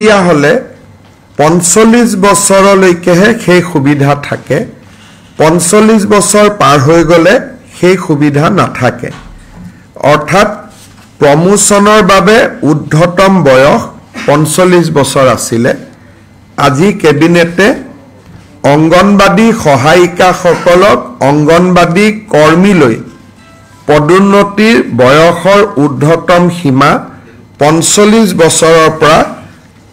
ইয়া হলে 45 বছৰলৈকেহে সেই সুবিধা থাকে 45 বছৰ পাৰ হৈ গলে সেই সুবিধা নাথাকে অৰ্থাৎ প্ৰমোশনৰ বাবে উদ্ধতম বয়স 45 বছৰ আছিল আজি কেবিনেটে অঙ্গনবাদী সহায়িকা সকলক অঙ্গনবাদী কৰ্মীলৈ পদোন্নতিৰ বয়সৰ উদ্ধতম সীমা 45 বছৰৰ পৰা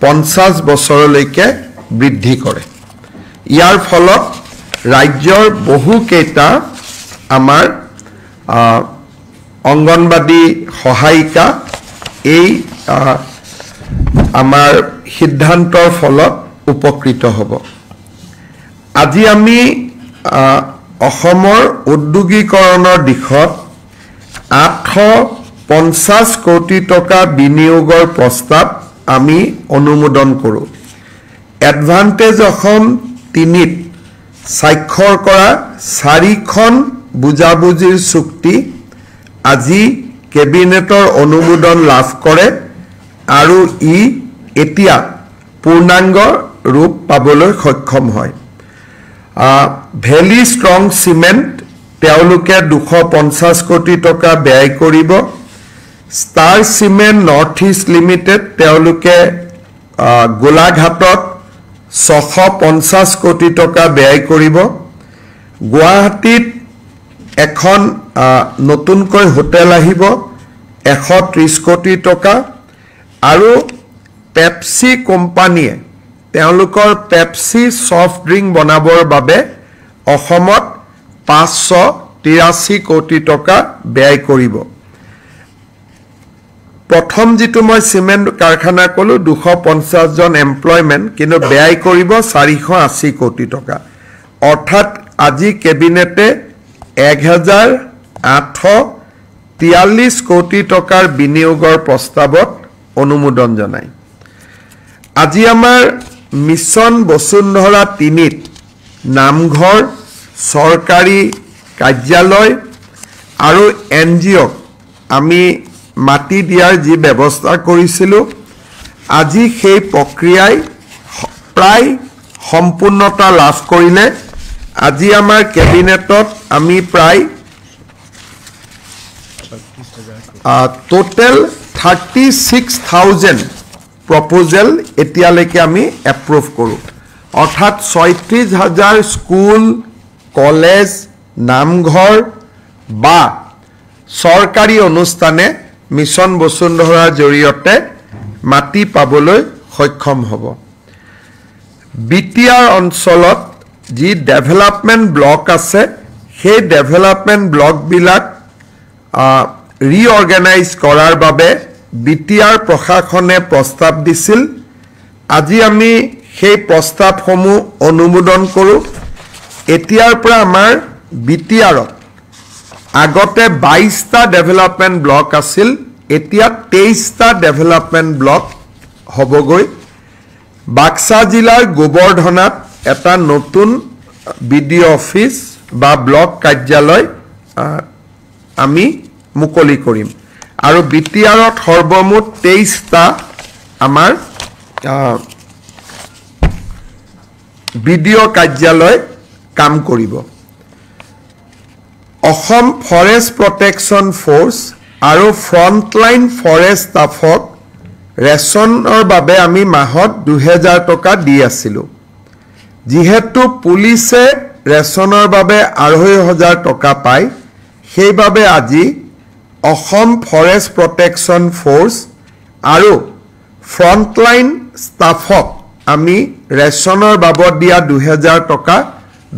50 বছৰলৈকে বৃদ্ধি কৰে ইয়াৰ ফলত ৰাজ্যৰ বহু কেইটা আমাৰ অঙ্গনবাদী সহায়িকা এই আমাৰ সিদ্ধান্তৰ ফলত উপকৃত হ'ব আজি আমি অসমৰ উদ্যোগীকৰণৰ দিশত 850 কোটি টকা বিনিয়োগৰ প্ৰস্তাৱ আমি অনুমোদন কৰোঁ এডভান্টেজ অসম 3ত স্বাক্ষৰ কৰা 4খন বুজাবুজিৰ চুক্তি আজি কেবিনেটৰ অনুমোদন লাভ কৰে আৰু ই এতিয়া পূৰ্ণাংগ ৰূপ পাবলৈ সক্ষম হয় ভেলি ষ্ট্ৰং সিমেন্ট তেওঁলোকে 250 কোটি টকা ব্যয় কৰিব star cement north east limited তেওঁলোকে গোলাঘাটত 650 কোটি টকা ব্যয় কৰিব গুৱাহাটীত এখন নতুনকৈ হোটেল আহিব 130 কোটি টকা আৰু পেপসি কোম্পানীয়ে তেওঁলোকৰ পেপসি সফট ড্ৰিংক বনাবৰ বাবে অসমত 583 কোটি টকা ব্যয় কৰিব প্ৰথম যেটো মই সিমেন্ট কাৰখানা কলো 250 জন এমপ্লয়মেন্ট কিন্তু ব্যয় কৰিব 480 কোটি টকা অৰ্থাৎ আজি কেবিনেটে 1843 কোটি টকাৰ বিনিয়োগৰ প্ৰস্তাৱত অনুমোদন জনায় আজি আমাৰ মিছন বসুন্ধৰা 3ত নামঘৰ সৰকাৰি কাৰ্যালয় আৰু এনজিও আমি মাটি দিয়াৰ যি ব্যৱস্থা কৰিছিল আজি সেই প্ৰক্ৰিয়াই প্ৰায় সম্পূৰ্ণতা লাভ কৰিলে আজি আমাৰ কেবিনেটত আমি প্ৰায় টোটাল 36,000 proposal এতিয়ালৈকে আমি এপ্ৰুভ কৰো অৰ্থাৎ 36,000 স্কুল কলেজ নামঘৰ বা সৰকাৰি অনুষ্ঠানে মিছন বসুন্ধৰাৰ জৰিয়তে মাটি পাবলৈ সক্ষম হ'ব বিটিআৰ অঞ্চলত যি ডেভেলপমেন্ট ব্লক আছে সেই ডেভেলপমেন্ট ব্লক বিলাক ৰিঅৰ্গানাইজ কৰাৰ বাবে বিটিআৰ প্ৰশাসনে প্ৰস্তাৱ দিছিল আজি আমি সেই প্ৰস্তাৱসমূহ অনুমোদন কৰো এতিয়াৰ পৰা আমাৰ বিটিআৰত আগতে 22টা ডেভেলপমেন্ট ব্লক আছিল এতিয়া 23টা ডেভেলপমেন্ট ব্লক হবগৈ বাক্সা জিলাৰ গোবৰ্ধনাত এটা নতুন বিডিও অফিস বা ব্লক কাৰ্যালয় আমি মুকলি কৰিম আৰু বিটিআৰত সৰ্বমুঠ 23টা আমাৰ বিডিও কাৰ্যালয় কাম কৰিব অসম ফৰেষ্ট প্ৰটেকচন ফোৰ্স আৰু ফ্ৰন্টলাইন ফৰেষ্ট ষ্টাফক ৰেশনৰ বাবে আমি মাহত 2000 টকা দি আছিল যেহেতু পুলিচে ৰেশনৰ বাবে 2500 টকা পায় সেইবাবে আজি অসম ফৰেষ্ট প্ৰটেকচন ফোৰ্স আৰু ফ্ৰন্টলাইন ষ্টাফক আমি ৰেশনৰ বাবদ দিয়া 2000 টকা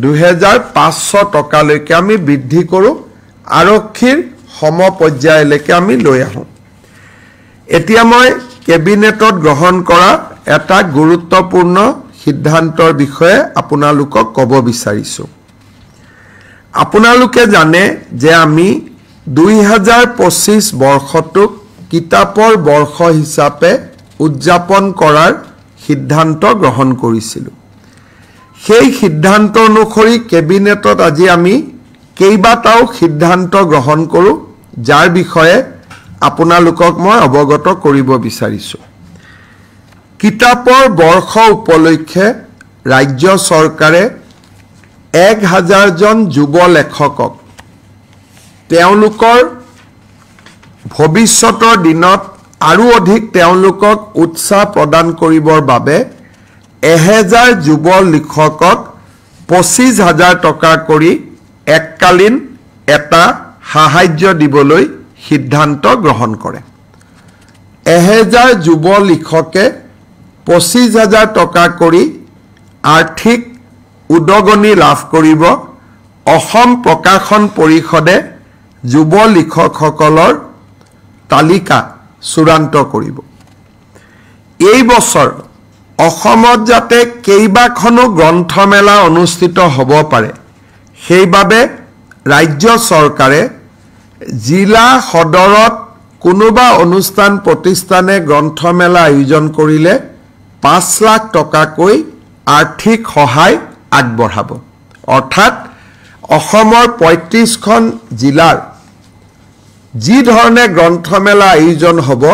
2500 টকালৈকে আমি বৃদ্ধি কৰো আৰক্ষীৰ সমপৰ্যায়লৈকে আমি লৈ আহো এতিয়া মই কেবিনেটত গ্ৰহণ কৰা এটা গুৰুত্বপূৰ্ণ সিদ্ধান্তৰ বিষয়ে আপোনালোকক ক'ব বিচাৰিছো আপোনালোকে জানে যে আমি 2025 বৰ্ষটোক কিতাপৰ বৰ্ষ হিচাপে উদযাপন কৰাৰ সিদ্ধান্ত গ্ৰহণ কৰিছিল সেই সিদ্ধান্ত অনুসৰি কেবিনেটত আজি আমি কেইবাটাও সিদ্ধান্ত গ্ৰহণ কৰো যাৰ বিষয়ে আপোনালোকক মই অৱগত কৰিব বিচাৰিছো কিতাপৰ বৰ্ষ উপলক্ষে ৰাজ্য চৰকাৰে 1000 জন যুৱ লেখকক তেওঁলোকৰ ভৱিষ্যতৰ দিনত আৰু অধিক তেওঁলোকক উৎসাহ প্ৰদান কৰিবৰ বাবে 1000 যুৱ লেখকক 25000 টকা কৰি এককালীন এটা সাহায্য দিবলৈ সিদ্ধান্ত গ্ৰহণ কৰে 1000 যুৱ লেখকে 25000 টকা কৰি আৰ্থিক উদগনি লাভ কৰিব অসম প্ৰকাশন পৰিষদে যুৱ লেখকসকলৰ তালিকা চূড়ান্ত কৰিব এই বছৰ অসমত যাতে কেইবাখনো গ্ৰন্থমেলা অনুষ্ঠিত হ'ব পাৰে সেইবাবে ৰাজ্য চৰকাৰে জিলা সদৰত কোনোবা অনুষ্ঠান প্ৰতিষ্ঠানে গ্ৰন্থমেলা আয়োজন কৰিলে 5 লাখ টকাকৈ আৰ্থিক সহায় আগবঢ়াব অৰ্থাৎ অসমৰ 35খন জিলাৰ যি ধৰণে গ্ৰন্থমেলা আয়োজন হ'ব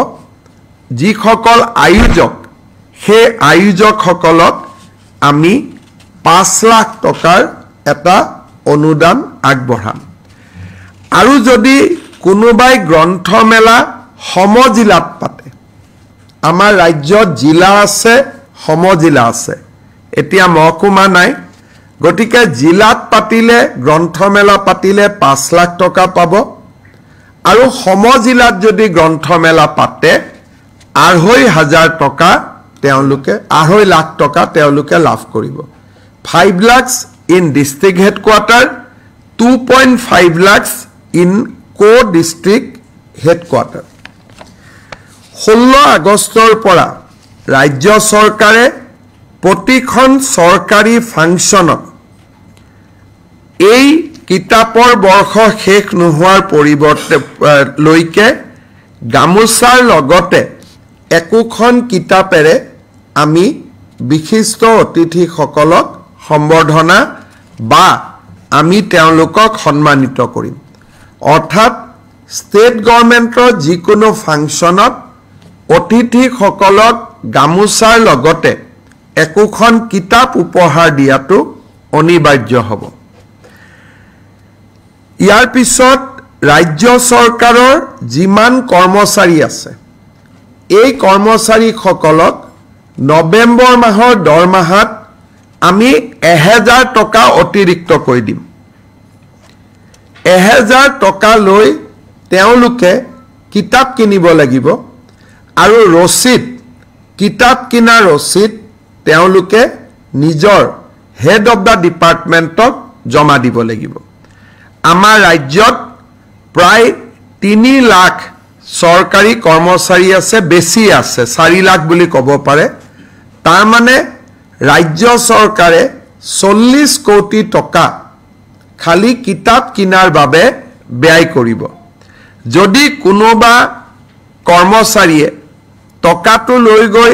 যিসকল আয়োজক সেই আয়োজকসকলক আমি 5 লাখ টকাৰ এটা অনুদান আগবঢ়াম আৰু যদি কোনোবাই গ্ৰন্থমেলা সমজিলাত পাতে আমাৰ ৰাজ্যত জিলা আছে সমজিলা আছে এতিয়া মহকুমা নাই গতিকে জিলাত পাতিলে গ্ৰন্থমেলা পাতিলে 5 লাখ টকা পাব আৰু সমজিলাত যদি গ্ৰন্থমেলা পাতে 2,500 টকা তেওঁলোকে 2.5 লাখ টকা তেওঁলোকে লাভ কৰিব 5 lakhs in district headquarter 2.5 lakhs in co-district headquarter 16 আগষ্টৰ পৰা ৰাজ্য চৰকাৰে প্ৰতিখন চৰকাৰী ফাংচনত এই কিতাপৰ বৰ্ষ শেষ নোহোৱাৰ পৰিৱৰ্তে লৈকে গামোচাৰ লগতে একোখন কিতাপেৰে আমি বিশিষ্ট অতিথিসকলক সম্বৰ্ধনা বা আমি তেওঁলোকক সন্মানিত কৰিম অৰ্থাৎ ষ্টেট গভৰ্ণমেণ্টৰ যিকোনো ফাংচনত অতিথিসকলক গামোচাৰ লগতে একোখন কিতাপ উপহাৰ দিয়াটো অনিবাৰ্য হ'ব ইয়াৰ পিছত ৰাজ্য চৰকাৰৰ যিমান কৰ্মচাৰী আছে এই কৰ্মচাৰীসকলক নৱেম্বৰ মাহৰ দৰমহাত আমি 1000 টকা অতিৰিক্ত কৰি দিম 1000 টকা লৈ তেওঁলোকে কিতাপ কিনিব লাগিব আৰু ৰচিদ কিতাপ কিনা ৰচিদ তেওঁলোকে নিজৰ হেড অফ দা ডিপাৰ্টমেণ্টক জমা দিব লাগিব আমাৰ ৰাজ্যত প্ৰায় 3 লাখ চৰকাৰী কৰ্মচাৰী আছে বেছি আছে 4 লাখ বুলি ক'ব পাৰে তাৰ মানে ৰাজ্য চৰকাৰে 40 কোটি টকা খালি কিতাপ কিনাৰ বাবে ব্যয় কৰিব যদি কোনোবা কৰ্মচাৰীয়ে টকাটো লৈ গৈ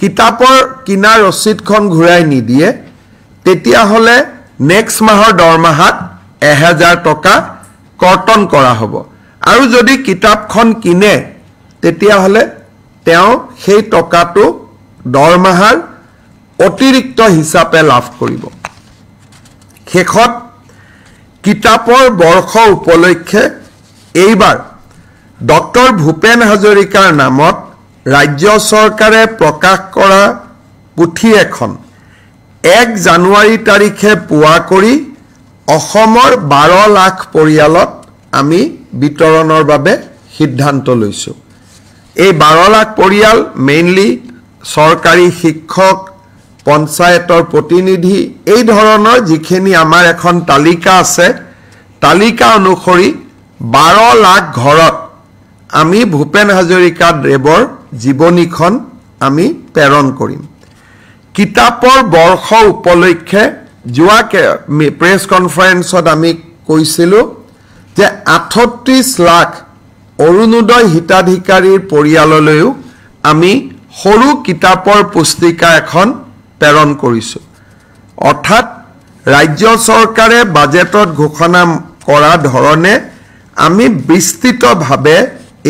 কিতাপৰ কিনা ৰচিদখন ঘূৰাই নিদিয়ে তেতিয়া হলে নেক্সট মাহৰ দৰমহাত 1000 টকা কৰ্তন কৰা হ'ব আৰু যদি কিতাপখন কিনে তেতিয়া হলে তেওঁ সেই টকাটো দৰমহাৰ অতিৰিক্ত হিচাপে লাভ কৰিব শেষত কিতাপৰ বৰ্ষ উপলক্ষে এইবাৰ ডক্টৰ ভূপেন হাজৰিকাৰ নামত ৰাজ্য চৰকাৰে প্ৰকাশ কৰা পুথি এখন 1 জানুৱাৰী তাৰিখে পুৱা কৰি অসমৰ 12 লাখ পৰিয়ালত আমি বিতৰণৰ বাবে সিদ্ধান্ত লৈছো এই 12 লাখ পৰিয়াল মেইনলি চৰকাৰী শিক্ষক পঞ্চায়তৰ প্ৰতিনিধি এই ধৰণৰ যিখিনি আমাৰ এখন তালিকা আছে তালিকা অনুসৰি 12 লাখ ঘৰত আমি ভূপেন হাজৰিকা দেৱৰ জীৱনীখন আমি প্ৰেৰণ কৰিম কিতাপৰ বৰ্ষ উপলক্ষে যোৱা প্ৰেছ কনফাৰেন্সত আমি কৈছিলো যে 38 লাখ অৰুণোদয় হিতাধিকাৰীৰ পৰিয়াললৈও আমি সৰু কিতাপৰ পুস্তিকা এখন প্ৰেৰণ কৰিছো অৰ্থাৎ ৰাজ্য চৰকাৰে বাজেটত ঘোষণা কৰা ধৰণে আমি বিস্তৃতভাৱে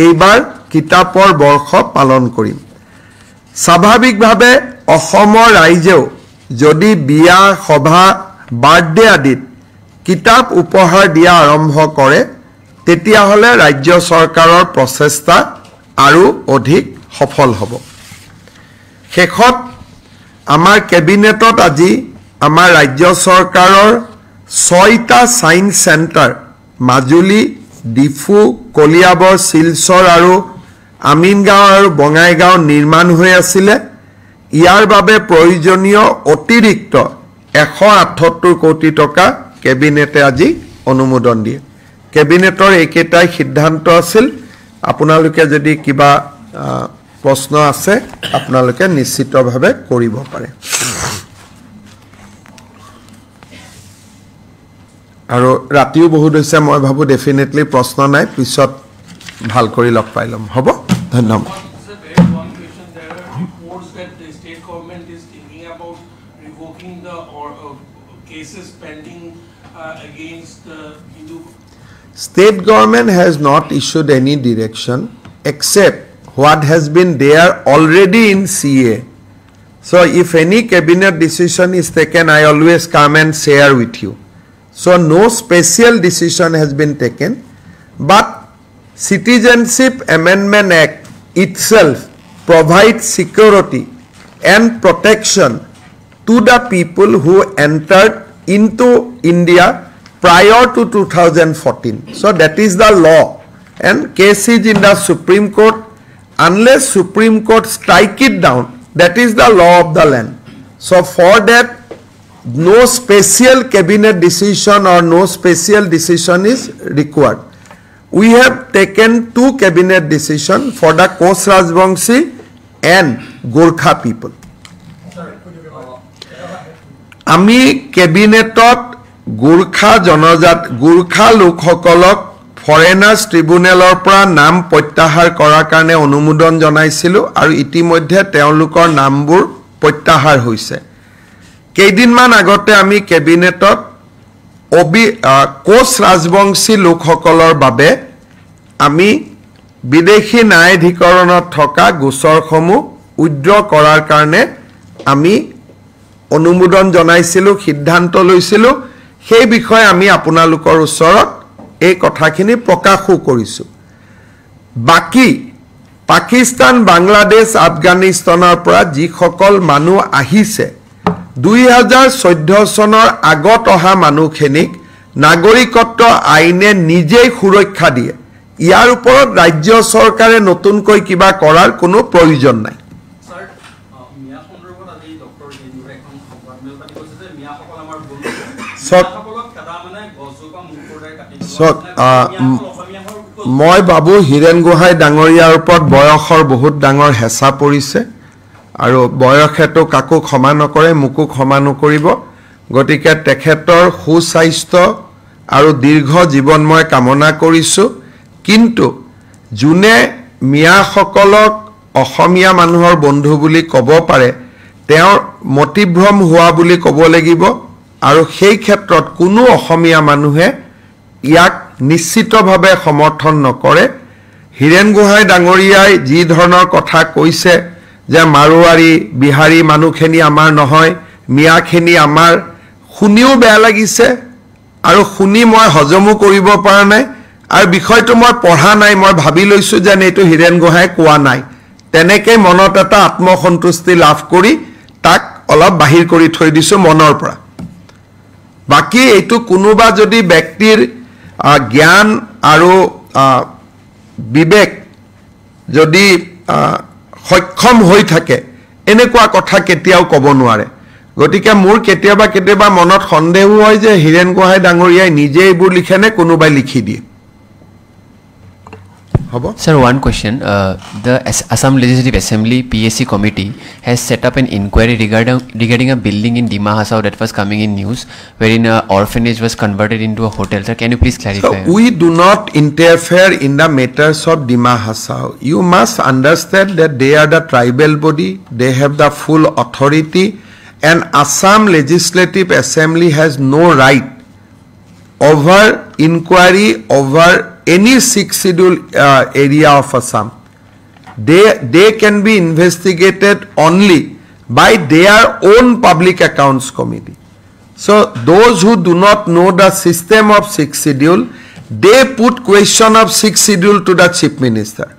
এইবাৰ কিতাপৰ বৰ্ষ পালন কৰিম স্বাভাৱিকভাৱে অসমৰ ৰাইজেও যদি বিয়া সভা বাৰ্থডে আদিত কিতাপ উপহাৰ দিয়া আৰম্ভ কৰে তেতিয়াহ'লে ৰাজ্য চৰকাৰৰ প্ৰচেষ্টা আৰু অধিক সফল হ'ব শেষত আমাৰ কেবিনেটত আজি আমাৰ ৰাজ্য চৰকাৰৰ 6টা সায়েন্স সেন্টাৰ মাজুলী ডিফু কলিয়াবৰ শিলচৰ আৰু আমিনগাঁও আৰু বঙাইগাঁও নিৰ্মাণ হৈ আছিল ইয়াৰ বাবে প্ৰয়োজনীয় অতিৰিক্ত 178 কোটি টকা কেবিনেটে আজি অনুমোদন দিয়ে কেবিনেটৰ একেটাই সিদ্ধান্ত আছিল আপোনালোকে যদি কিবা প্ৰশ্ন আছে আপোনালোকে নিশ্চিতভাৱে কৰিব পাৰে আৰু ৰাতিও বহুত হৈছে মই ভাবো ডেফিনেটলি প্ৰশ্ন নাই পিছত ভাল কৰি লগ পাই লম হ'ব ধন্যবাদ State government has not issued any direction except what has been there already in CA. So if any cabinet decision is taken, I always come and share with you. So no special decision has been taken, but Citizenship Amendment Act itself provides security and protection to the people who entered into India prior to 2014. So that is the law and case is in the Supreme Court. Unless Supreme Court strike it down, that is the law of the land. So for that no special cabinet decision or no special decision is required. We have taken 2 cabinet decisions for the Koch Rajbangshi and Gorkha people. Ami cabinetot Gorkha জনজাত Gorkha লোকসকলক foreigners ট্ৰিবিউনেলৰ পৰা নাম প্ৰত্যাহাৰ কৰাৰ কাৰণে অনুমোদন জনাইছিলো আৰু ইতিমধ্যে তেওঁলোকৰ নামবোৰ প্ৰত্যাহাৰ হৈছে কেইদিনমান আগতে আমি কেবিনেটত কোচ ৰাজবংশী লোকসকলৰ বাবে আমি বিদেশী ন্যায়াধিকৰণত থকা গোচৰসমূহ উদ্ৰ কৰাৰ কাৰণে আমি অনুমোদন জনাইছিলো সিদ্ধান্ত লৈছিলো সেই বিষয়ে আমি আপোনালোকৰ ওচৰত এই কথাখিনি প্ৰকাশো কৰিছো বাকি পাকিস্তান বাংলাদেশ আফগানিস্তানৰ পৰা যি সকল মানুহ আহিছে 2014 চনৰ আগত অহা মানুহখিনিক নাগৰিকত্ব আইনে নিজেই সুৰক্ষা দিয়ে ইয়াৰ ওপৰত ৰাজ্য চৰকাৰে নতুনকৈ কিবা কৰাৰ কোনো প্ৰয়োজন নাই স্যাৰ মিয়া সন্দৰ্ভত আজি ডক্টৰ জিন্দুৰে এখন সংবাদমেল পাতি কৈছে যে মিয়াসকল আমাৰ বন্ধু মিয়াসকলক কাটা মানে গছজোপা মুখৰদাই কাটি মই বাবু হিৰেন গোহাঁই ডাঙৰীয়াৰ ওপৰত বয়সৰ বহুত ডাঙৰ হেঁচা পৰিছে আৰু বয়সেতো কাকো ক্ষমা নকৰে মুকু ক্ষমা নকৰিব গতিকে তেখেতৰ সুস্বাস্থ্য আৰু দীৰ্ঘ জীৱন মই কামনা কৰিছো কিন্তু জুনে মিয়াসকলক অসমীয়া মানুহৰ বন্ধু বুলি ক'ব পাৰে তেওঁৰ মতিভ্ৰম হোৱা বুলি ক'ব লাগিব আৰু সেই ক্ষেত্ৰত কোনো অসমীয়া মানুহে ইয়াক নিশ্চিতভাৱে সমৰ্থন নকৰে হিৰেন গোহাঁই ডাঙৰীয়াই যি ধৰণৰ কথা কৈছে যে মাৰোৱাৰী বিহাৰী মানুহখিনি আমাৰ নহয় মিয়াখিনি আমাৰ শুনিও বেয়া লাগিছে আৰু শুনি মই হজমো কৰিব পৰা নাই আৰু বিষয়টো মই পঢ়া নাই মই ভাবি লৈছো যে এইটো হিৰেন গোহাঁই কোৱা নাই তেনেকৈ মনত এটা আত্মসন্তুষ্টি লাভ কৰি তাক অলপ বাহিৰ কৰি থৈ দিছো মনৰ পৰা বাকি এইটো কোনোবা যদি ব্যক্তিৰ জ্ঞান আৰু বিবেক যদি সক্ষম হৈ থাকে এনেকুৱা কথা কেতিয়াও ক'ব নোৱাৰে গতিকে মোৰ কেতিয়াবা মনত সন্দেহ হয় যে হিৰেন গোহাঁই ডাঙৰীয়াই নিজে এইবোৰ লিখেনে কোনোবাই লিখি দিয়ে Sir, one question. The Assam Legislative Assembly PSC committee has set up an inquiry regarding a building in Dima Hasao that was coming in news, wherein an orphanage was converted into a hotel. Sir, can you please clarify? So we do not interfere in the matters of Dima Hasao. You must understand that they are the tribal body. They have the full authority, and Assam Legislative Assembly has no right over inquiry over any 6th schedule area of Assam. they can be investigated only by their own public accounts committee. So those who do not know the system of 6th schedule, they put question of 6th schedule to the chief minister.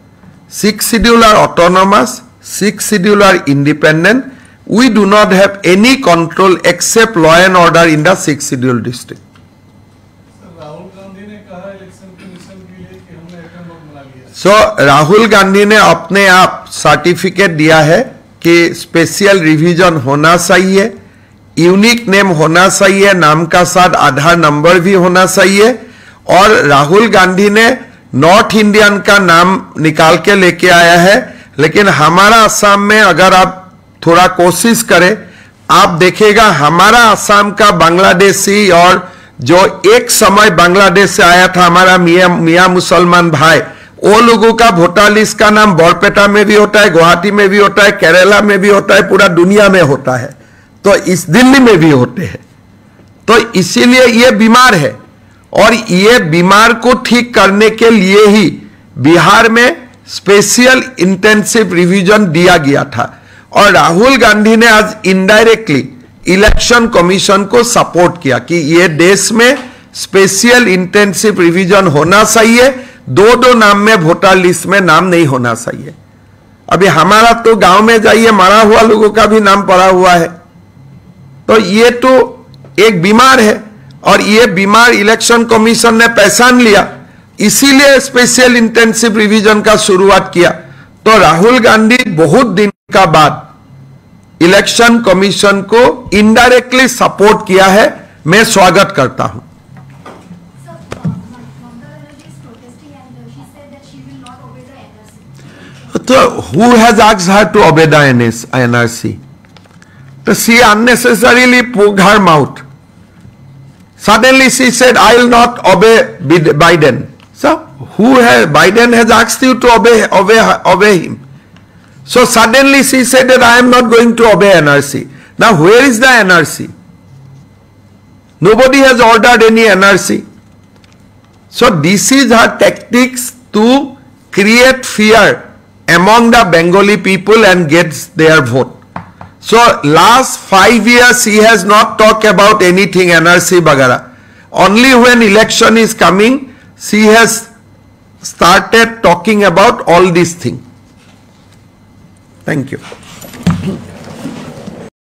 6th schedule are autonomous, 6th schedule are independent. We do not have any control except law and order in the 6th schedule district. So Rahul Gandhi ने अपने आप certificate दिया है कि special revision होना चाहिए, unique name होना चाहिए, नाम का साथ आधार नंबर भी होना चाहिए, और राहुल गांधी ने नॉर्थ इंडियन का नाम निकाल के लेके आया है। लेकिन हमारा असम में अगर आप थोड़ा कोशिश करें, आप देखेगा हमारा असम का बांग्लादेशी और जो एक समय बांग्लादेश से आया था हमारा मियां मुसलमान भाई, वो लोगों का वोटर लिस्ट का नाम बरपेटा में भी होता है, गुवाहाटी में भी होता है, केरला में भी होता है, पूरा दुनिया में होता है, तो इस दिल्ली में भी होते हैं। तो इसीलिए ये बीमार है, और ये बीमार को ठीक करने के लिए ही बिहार में स्पेशल इंटेंसिव रिवीजन दिया गया था। और राहुल गांधी ने आज इनडायरेक्टली इलेक्शन कमीशन को सपोर्ट किया कि ये देश में स्पेशल इंटेंसिव रिवीजन होना चाहिए, दो नाम में वोटर लिस्ट में नाम नहीं होना चाहिए। अभी हमारा तो गांव में जाइए, मरा हुआ लोगों का भी नाम पड़ा हुआ है। तो ये तो एक बीमार है, और ये बीमार इलेक्शन कमीशन ने पहचान लिया, इसीलिए स्पेशल इंटेंसिव रिवीजन का शुरुआत किया। तो राहुल गांधी बहुत दिन का बाद इलेक्शन कमीशन को इनडायरेक्टली सपोर्ट किया है, मैं स्वागत करता हूं। So who has asked her to obey the NRC? So she unnecessarily poked her mouth. Suddenly she said, I will not obey Biden. So Biden has asked you to obey him. So suddenly she said that I am not going to obey NRC. Now where is the NRC? Nobody has ordered any NRC. So this is her tactics to create fear among the Bengali people and gets their vote. So last 5 years she has not talked about anything NRC bagara. Only when election is coming she has started talking about all these things. Thank you.